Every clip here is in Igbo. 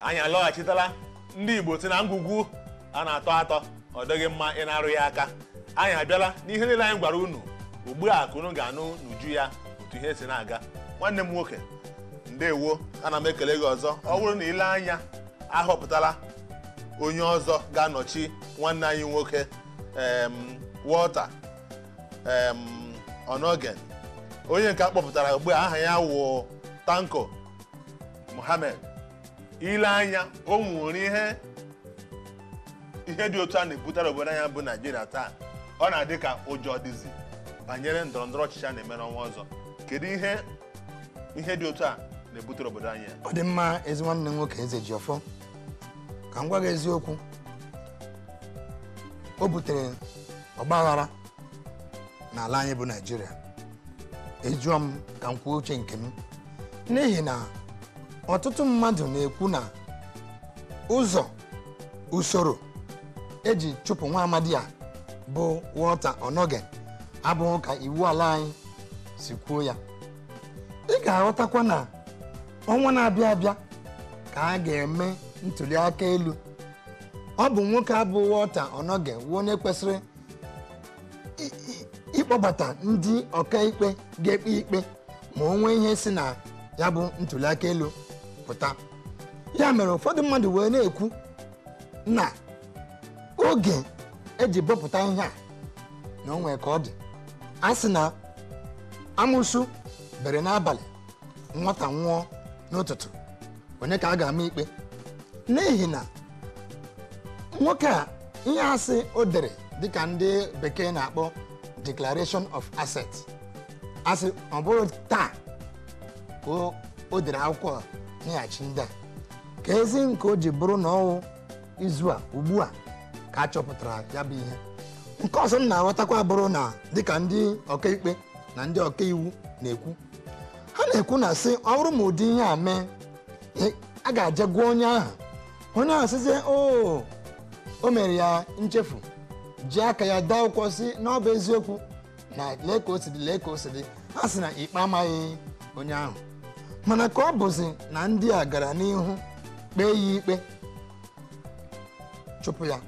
anyị alọghachitala ndị Igbo si na ngwugwu a na-atọ atọ ọ dịghị mma ị na-arụ ya aka anyị abịala n'ihe niile anyị gwara unu ugbu a ka unu ga-anụ n'uju ya otu ihe si na-aga nwanne m nwoke ndewo ana m ekele gị ọzọ ọ bụrụ na ile anya ahọpụtala onye ọzọ ga-anọchi nwanne anyị nwoke Walter Onnoghen onye nke akpọpụtara ugbu a aha ya wụ Tanko Muhammed ile anya o nwere ihe dị otu a na-ebutara obodo anya bụ Naịjirịa taa ọ na-adị ka ụjọ dịzi banyere ndọrọndọrọ ọchịchị a na-eme n'ọnwa ọzọ kedu ihe dị otu a na-ebutere obodo anyị ọ dị mma ezi nwanne nwoke eze ji ọfọ ka m gwa gị eziokwu o butere ọgbaghara n'ala anyị bụ Naịjirịa ejụọ m ka m kwuo uche nke m n'ihi na ọtụtụ mmadụ na-ekwu na usoro eji chụpụ nwa amadi a bụ Walter Onnoghen abụghị ka iwu ala anyị si kwuo ya. Ị ga-aghọtakwa na ọnwa na-abịa abịa ka a ga-eme ntuli aka elu. Ọ bụ nwoke abụ Walter Onnoghen wu onye kwesịrị ịkpọbata ndị ọkaikpe ga-ekpe ikpe ma o nwee ihe si na ya bụ ntuli aka elu pụta. Ya mere ụfọdụ mmadụ wee na-ekwu na oge eji bọpụta ihe a na onwe ka ọ dị a sị na amụsụ bere n'abalị nwata nwụọ n'ụtụtụ onye ka a ga-ama ikpe n'ihi na nwoke a ihe asị o dere dịka ndị bekee na-akpọ Declaration of Assets asị ọ bụrụ taa ka o dere akwụkwọ nyeghachi ndị a ka ezi nke o ji bụrụ na ọwụ izu a ugbu a ka a chọpụtara ya bụ ihe. Nke ọzọ m na-aghọtakwa bụrụ na dịka ndị ọkaikpe na ndị ọkaiwu na-ekwu ha na-ekwu na sị ọ bụrụ ma ụdị ihe a mee a ga-aje gwa onye ahụ sịzie o mere ya nchefu ji aka ya daa akwụkwọ si na ọ bụ eziokwu na lee ka o si dị ha sị na ikpe amaghị onye ahụ mana ka ọ bụzi na ndị a gara n'ihu kpee ya ikpe chụpụ ya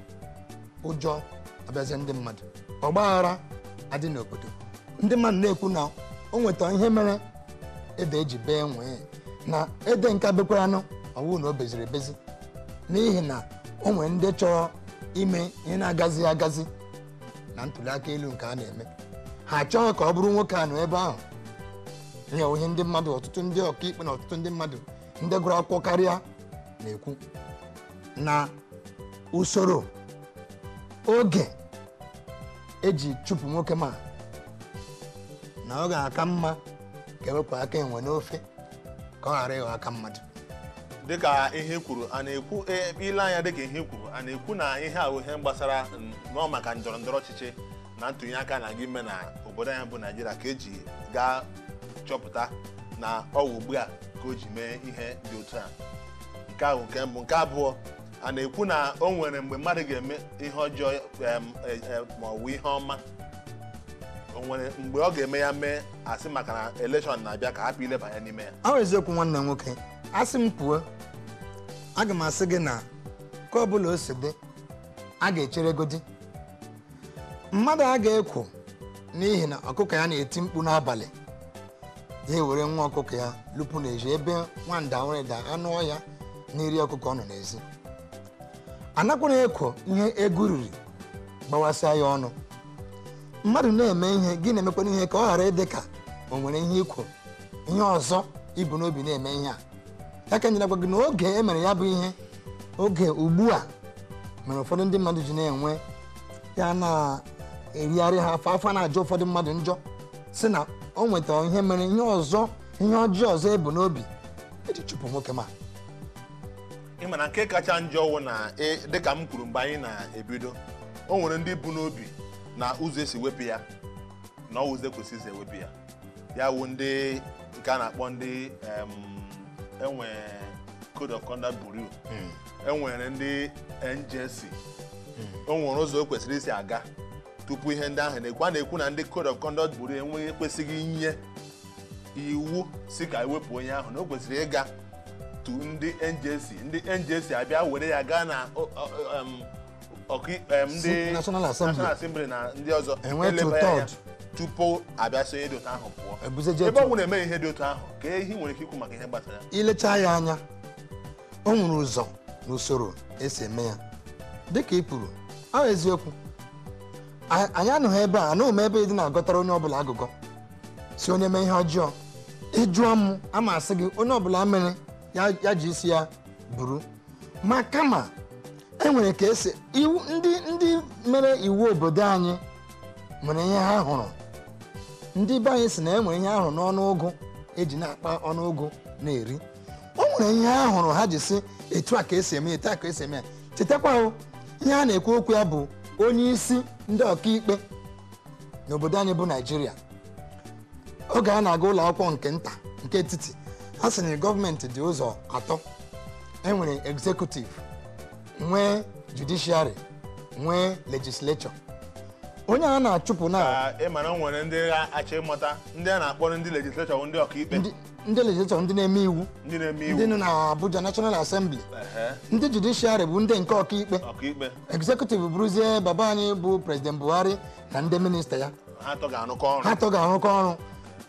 ụjọ abịazie ndị mmadụ ọgbaghara adị n'obodo ndị mmadụ na-ekwu na o nweta ihe mere ede eji bee nwee na ede nke bekwaranụ ọwụ na o beziri ebezi n'ihi na o nwere ndị chọrọ ime ihe na-agazi agazi na ntuli aka elu nke a na-eme ha achọghị ka ọ bụrụ nwoke a nọ ebe ahụ nye onye ndị mmadụ ọtụtụ ndị ọkaikpe na ọtụtụ ndị mmadụ ndị gụrụ akwụkwọ karịa na-ekwu na usoro oge eji chụpụ nwoke ma na ọ ga-aka mma ka ewepụ aka enwe n'ofe ka ọ ghara ịghọ aka mmadụ dịka ihe kwuru a na-ekwu ile anya dịka ihe kwuru a na-ekwu na ihe a ihe gbasara nọ maka ndọrọndọrọ ọchịchị na ntụnye aka na gị ime na obodo anyị bụ Naịjirịa ka eji gaa chọpụta na ọwụ ugbu a ka o ji mee ihe dị otu a nke ahụ nke mbụ. Nke abụọ a na-ekwu na o nwere mgbe mmadụ ga-eme ihe ọjọọ ma ọ bụ ihe ọma o nwere mgbe ọ ga-eme ya mee asị maka na elekshọn na-abịa ka hapụ ileba ya n'ime ya. Ọ eziokwu nwanne nwoke asị m pụọ aga m asị gị na ka ọ bụla o si dị a ga-echere godi mmadụ a ga-ekwu n'ihi na ọkụkọ ya na-eti mkpu n'abalị ya ewere nwa ọkụkọ ya lupu n'ezi ebe nwanda nwere anụ ọhịa n'iri ọkụkọ ọ nọ n'ezi anakwara ekwo ihe ego riri gbawasịa ya ọnụ mmadụ na-eme ihe gị na-emekwana ihe ka ọ ghara ịdị ka o nwere ihe ikwu ihe ọzọ ibu n'obi na-eme ihe a ya ka nyere gwa gị na oge e mere ya bụ ihe oge ugbu a mere ụfọdụ ndị mmadụ ji na-enwe ya na-erigharị ha afọ na-ajụ ụfọdụ mmadụ njọ si na o nwetara ihe mere ihe ọzọ ihe ọjọọ ọzọ ebu n'obi eji chụpụ nwoke ma ịma na nke kacha njọ wụ na dịka m kwuru mgbe anyị na-ebido o nwere ndị bụ n'obi na ụzọ esi wepụ ya na ọ ụzọ ekwesịghị isi ewepụ ya ya wụ ndị nke a na-akpọ ndị enwe Code of Conduct Bureau enwere ndị NJC o nwere ụzọ o kwesịrị isi aga tupu ihe ndị ahụ na-ekwu na ndị Code of Conduct Bureau enweghị ekwesịghị inye iwu si ka ewepụ onye ahụ na o kwesịrị ịga tu ndị NJC abịa were ya gaa na ndị National Assembly na ndị ọzọ eleba ya tupu abịa sonye dị otu ahụ pụọ ebe ọ nwere eme ihe dị otu ahụ ka ihe nwere ike ikwu maka ihe gbasara ilecha ya anya o nwere ụzọ na usoro esi eme ya dịka ị kwuru ahụ eziokwu anyị anụghị ebe a anụghị m ebe dị na-agọtara onye ọbụla agụgọ si onye mee ihe ọjọọ ịjụọ m ama asị gị onye ọbụla mere ya ji isi ya buru ma kama enwere ka esi iwu ndị mere iwu obodo anyị nwere ihe ha hụrụ ndị be anyị si na enwere ihe ahụrụ n'ọnụ ụgụ eji na-akpa ọnụ ụgụ na-eri o nwere ihe ha hụrụ ha ji si etu a ka esi eme etu a ka esi eme ya chetakwa ihe a na-ekwu okwu ya bụ onye isi ndị ọkaikpe n'obodo anyị bụ Naịjirịa oge a na-aga ụlọ akwụkwọ nke nta nke etiti ha sị na gọọmenti dị ụzọ atọ enwere executive nwee judiciary nwee legislature onye a na-achụpụ na ịmara nwere ndị achọ ịmụta ndị a na-akpọ ndị legislature ndị ọkaikpe ndị legislature ndị na-eme iwu ndị nọ na Abuja National Assembly ndị judiciary bụ ndị nke ọkaikpe executive bụrụzie baba anyị bụ President Buhari na ndị minista ya ha atọ ga-arụkọ ọrụ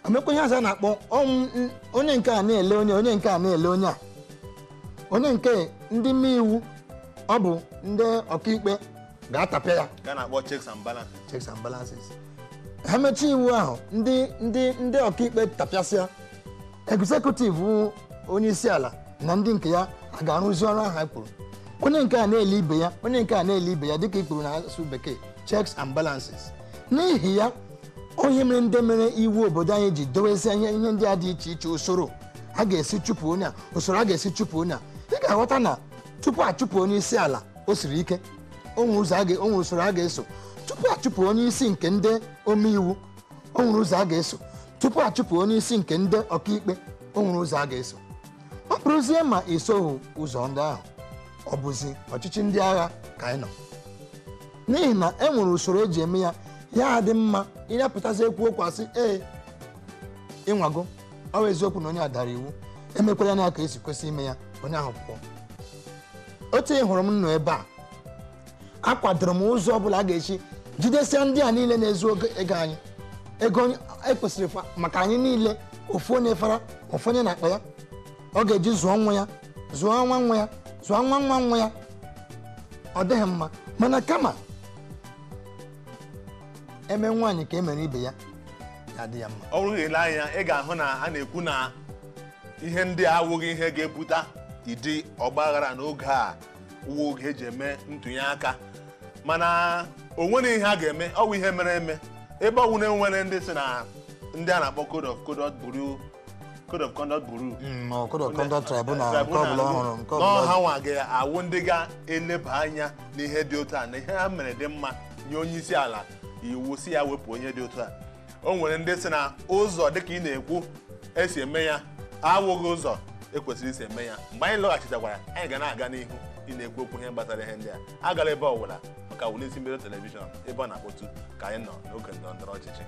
emekwa ihe a na-akpọ onye nke a na-ele onye nke a na-ele onye a onye nke ndị mme iwu ọ bụ ndị ọkaikpe ga-atapịa ya na-akpọ checks and balances ha mechaa iwu ahụ ndị ọkaikpe tapịasịa executive onye isi ala na ndị nke ya a ga-arụzi ọrụ ahụ kwuru onye nke a na-ele ibe ya onye nke a na-ele ibe ya dịka ikpuru na asụsụ bekee checks and balances n'ihi ya onye mere ndị mere iwu obodo anyị ji dowezie ihe ndị a dị iche iche usoro a ga-esi chụpụ onye a usoro a ga-esi chụpụ onye a ị ga-aghọta na tupu achụpụ onye isi ala o siri ike onwe usoro a ga-eso tupu achụpụ onye isi nke ndị omeiwu o nwere ụzọ a ga-eso tupu achụpụ onye isi nke ndị ọkaikpe o nwere ụzọ a ga-eso ọ bụrụzie ma esoghị ụzọ ndị ahụ ọ bụzi ọchịchị ndị agha ka anyị nọ n'ihi na e nwere usoro eji eme ya ya dị mma ịnyapụtazi ekwu okwu asị ịnwago ọ bụ eziokwu na onye a dara iwu emekwara ya ka esi kwesị ime ya onye ahụ pụọ otu hụrụ m nọ ebe a akwadoro m ụzọ ọbụla a ga-echi jidesia ndị a niile na-ezu ego anyị ego ekwesịrị maka anyị niile ofu onye fara ofu onye na-akpa ya ọ ga-eji zụọ nwa ya zụọ nwa nwa ya zụọ nwa nwa ya ọ dịghị mma mana kama eme nwaanyị ka emere ibe ya adị ya mma ọ bụrụ ile anya ị ga-ahụ na a na-ekwu na ihe ndị a awụghị ihe ga-ebute ịdị ọgbaghara n'oge a uwe oge eji eme ntụnye aka mana o nwere ihe a ga-eme ọ bụ ihe mere eme ebe ọ bụ na enwere ndị si na ndị a na-akpọ code of conduct bureau code of conduct tribunal n'ọha nwa ga-awụ ndị ga-eleba anya n'ihe dị otu a na ihe ha mere dị mma nye onye isi ala iwu si ya wepụ onye dị otu a o nwere ndị si na ụzọ dịka ị na-ekwu esi eme ya awụghị ụzọ ekwesịrị isi eme ya mgbe anyị lọghachitakwara anyị ga na-aga n'ihu ị na-ekwu okwu ihe gbasara ihe ndị a agara ebe ọbụla maka wulisi mbido telivishọn ebe ọ na-akpọtu ka anyị nọ n'oge ndọrọndọrọ ọchịchị